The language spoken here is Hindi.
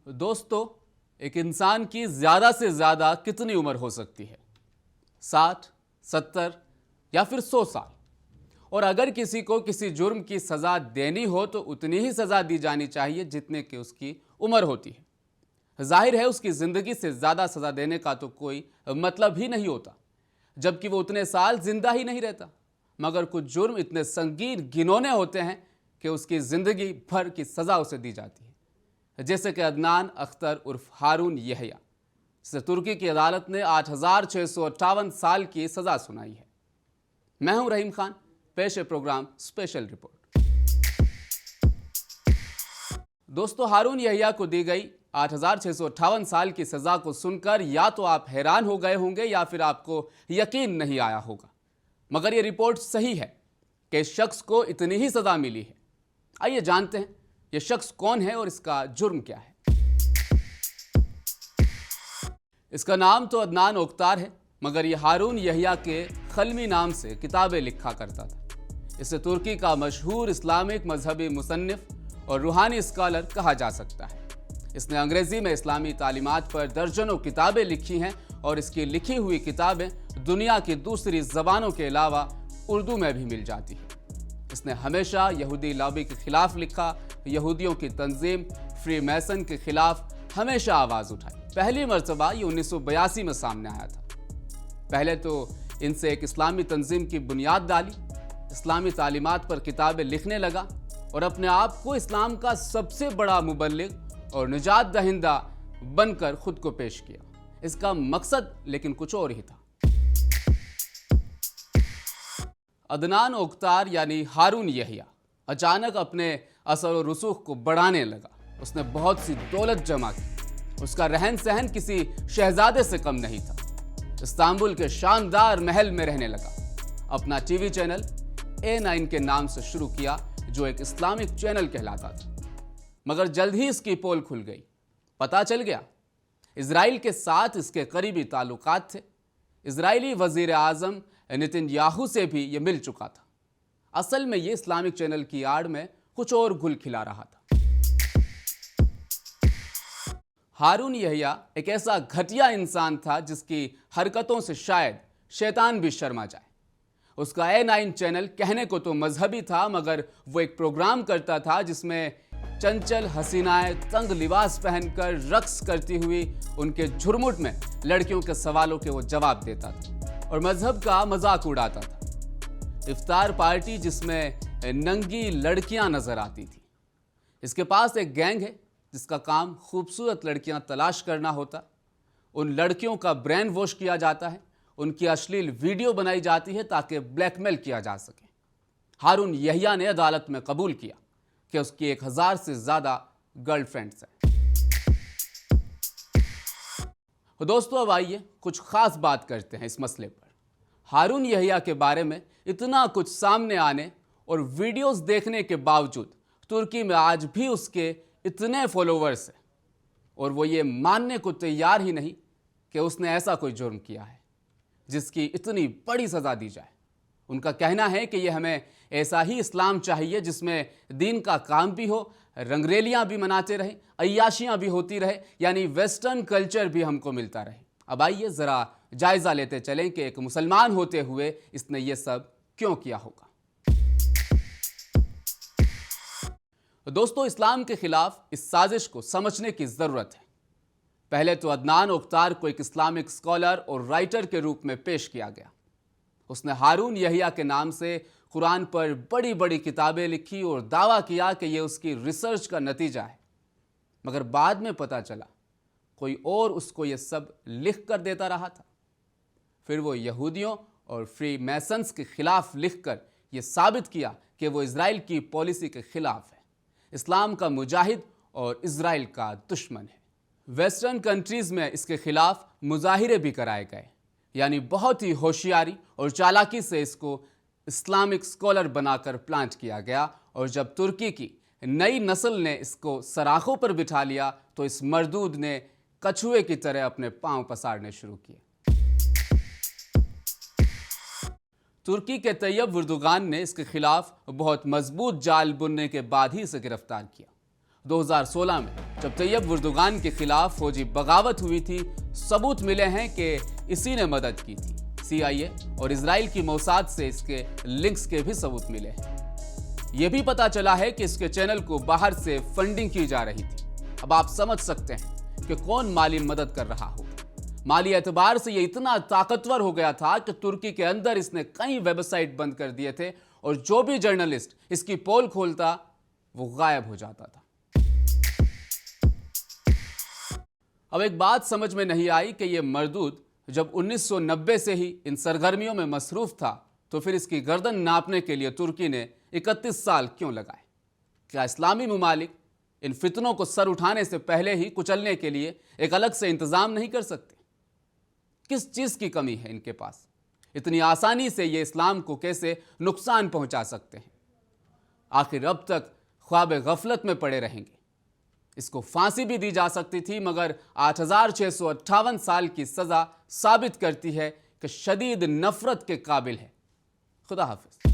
दोस्तों, एक इंसान की ज़्यादा से ज़्यादा कितनी उम्र हो सकती है? 60, 70 या फिर 100 साल? और अगर किसी को किसी जुर्म की सज़ा देनी हो तो उतनी ही सज़ा दी जानी चाहिए जितने की उसकी उम्र होती है। जाहिर है उसकी ज़िंदगी से ज़्यादा सज़ा देने का तो कोई मतलब ही नहीं होता, जबकि वो उतने साल जिंदा ही नहीं रहता। मगर कुछ जुर्म इतने संगीन घिनौने होते हैं कि उसकी ज़िंदगी भर की सज़ा उसे दी जाती है, जैसे कि अदनान अख्तर उर्फ हारून यहया, जिसे तुर्की की अदालत ने 8658 साल की सज़ा सुनाई है। मैं हूं रहीम खान, पेश है प्रोग्राम स्पेशल रिपोर्ट। दोस्तों, हारून यहया को दी गई 8658 साल की सज़ा को सुनकर या तो आप हैरान हो गए होंगे या फिर आपको यकीन नहीं आया होगा। मगर यह रिपोर्ट सही है कि इस शख्स को इतनी ही सज़ा मिली है। आइए जानते हैं यह शख्स कौन है और इसका जुर्म क्या है। इसका नाम तो अदनान ओक्तार है, मगर यह हारून यहया के खलमी नाम से किताबें लिखा करता था। इसे तुर्की का मशहूर इस्लामिक मजहबी मुसन्निफ और रूहानी स्कॉलर कहा जा सकता है। इसने अंग्रेजी में इस्लामी तालीमात पर दर्जनों किताबें लिखी हैं और इसकी लिखी हुई किताबें दुनिया की दूसरी ज़बानों के अलावा उर्दू में भी मिल जाती हैं। इसने हमेशा यहूदी लॉबी के खिलाफ लिखा, यहूदियों की तंजीम फ्री मैसन के खिलाफ हमेशा आवाज़ उठाई। पहली मरतबा ये 1982 में सामने आया था। पहले तो इनसे एक इस्लामी तंजीम की बुनियाद डाली, इस्लामी तालीमात पर किताबें लिखने लगा और अपने आप को इस्लाम का सबसे बड़ा मुबल्लिग और निजात दहिंदा बनकर खुद को पेश किया। इसका मकसद लेकिन कुछ और ही था। अदनान ओक्तार यानी हारून यहया अचानक अपने असर और रसूख को बढ़ाने लगा। उसने बहुत सी दौलत जमा की। उसका रहन सहन किसी शहजादे से कम नहीं था। इस्तांबुल के शानदार महल में रहने लगा। अपना टीवी चैनल A9 के नाम से शुरू किया, जो एक इस्लामिक चैनल कहलाता था। मगर जल्द ही इसकी पोल खुल गई। पता चल गया इजराइल के साथ इसके करीबी ताल्लुकात थे। इजरायली वजीर आजम नेतन्याहू से भी ये मिल चुका था। असल में ये इस्लामिक चैनल की आड़ में कुछ और घुल खिला रहा था। हारून यहया एक ऐसा घटिया इंसान था जिसकी हरकतों से शायद शैतान भी शर्मा जाए। उसका A9 चैनल कहने को तो मजहबी था, मगर वो एक प्रोग्राम करता था जिसमें चंचल हसीनाएं तंग लिबास पहनकर रक्स करती हुई उनके झुरमुट में लड़कियों के सवालों के वो जवाब देता था और मजहब का मजाक उड़ाता था। इफ्तार पार्टी जिसमें नंगी लड़कियां नजर आती थी। इसके पास एक गैंग है जिसका काम खूबसूरत लड़कियां तलाश करना होता। उन लड़कियों का ब्रेन वॉश किया जाता है, उनकी अश्लील वीडियो बनाई जाती है ताकि ब्लैकमेल किया जा सके। हारून यहया ने अदालत में कबूल किया कि उसकी 1000 से ज्यादा गर्लफ्रेंड्स हैं। दोस्तों, अब आइए कुछ खास बात करते हैं इस मसले पर। हारून यहया के बारे में इतना कुछ सामने आने और वीडियोस देखने के बावजूद तुर्की में आज भी उसके इतने फॉलोवर्स हैं और वो ये मानने को तैयार ही नहीं कि उसने ऐसा कोई जुर्म किया है जिसकी इतनी बड़ी सज़ा दी जाए। उनका कहना है कि ये हमें ऐसा ही इस्लाम चाहिए जिसमें दीन का काम भी हो, रंगरेलियां भी मनाते रहे, अय्याशियां भी होती रहे, यानी वेस्टर्न कल्चर भी हमको मिलता रहे। अब आइए ज़रा जायज़ा लेते चलें कि एक मुसलमान होते हुए इसने ये सब क्यों किया होगा। दोस्तों, इस्लाम के खिलाफ इस साजिश को समझने की ज़रूरत है। पहले तो अदनान ओक्तार को एक इस्लामिक स्कॉलर और राइटर के रूप में पेश किया गया। उसने हारून यहया के नाम से कुरान पर बड़ी बड़ी किताबें लिखी और दावा किया कि यह उसकी रिसर्च का नतीजा है। मगर बाद में पता चला कोई और उसको यह सब लिख कर देता रहा था। फिर वो यहूदियों और फ्री मैसन्स के खिलाफ लिखकर यह साबित किया कि वो इजराइल की पॉलिसी के खिलाफ है, इस्लाम का मुजाहिद और इजराइल का दुश्मन है। वेस्टर्न कंट्रीज़ में इसके खिलाफ मुजाहिरे भी कराए गए, यानी बहुत ही होशियारी और चालाकी से इसको इस्लामिक स्कॉलर बनाकर प्लांट किया गया। और जब तुर्की की नई नस्ल ने इसको सराखों पर बिठा लिया तो इस मरदूद ने कछुए की तरह अपने पांव पसारने शुरू किए। तुर्की के तैयब एर्दोगान ने इसके खिलाफ बहुत मजबूत जाल बुनने के बाद ही इसे गिरफ्तार किया 2016 में जब तैयब उर्दुगान के खिलाफ फौजी बगावत हुई थी, सबूत मिले हैं कि इसी ने मदद की थी। CIA और इजराइल की मोसाद से इसके लिंक्स के भी सबूत मिले हैं। यह भी पता चला है कि इसके चैनल को बाहर से फंडिंग की जा रही थी। अब आप समझ सकते हैं कि कौन माली मदद कर रहा हो। माली एतबार से यह इतना ताकतवर हो गया था कि तुर्की के अंदर इसने कई वेबसाइट बंद कर दिए थे और जो भी जर्नलिस्ट इसकी पोल खोलता वो गायब हो जाता था। अब एक बात समझ में नहीं आई कि यह मरदूद जब 1990 से ही इन सरगर्मियों में मसरूफ था, तो फिर इसकी गर्दन नापने के लिए तुर्की ने 31 साल क्यों लगाए? क्या इस्लामी ममालिक इन फितनों को सर उठाने से पहले ही कुचलने के लिए एक अलग से इंतजाम नहीं कर सकते? किस चीज की कमी है इनके पास? इतनी आसानी से ये इस्लाम को कैसे नुकसान पहुंचा सकते हैं? आखिर अब तक ख्वाब गफलत में पड़े रहेंगे? इसको फांसी भी दी जा सकती थी, मगर 8658 साल की सजा साबित करती है कि शदीद नफरत के काबिल है। खुदा हाफिज।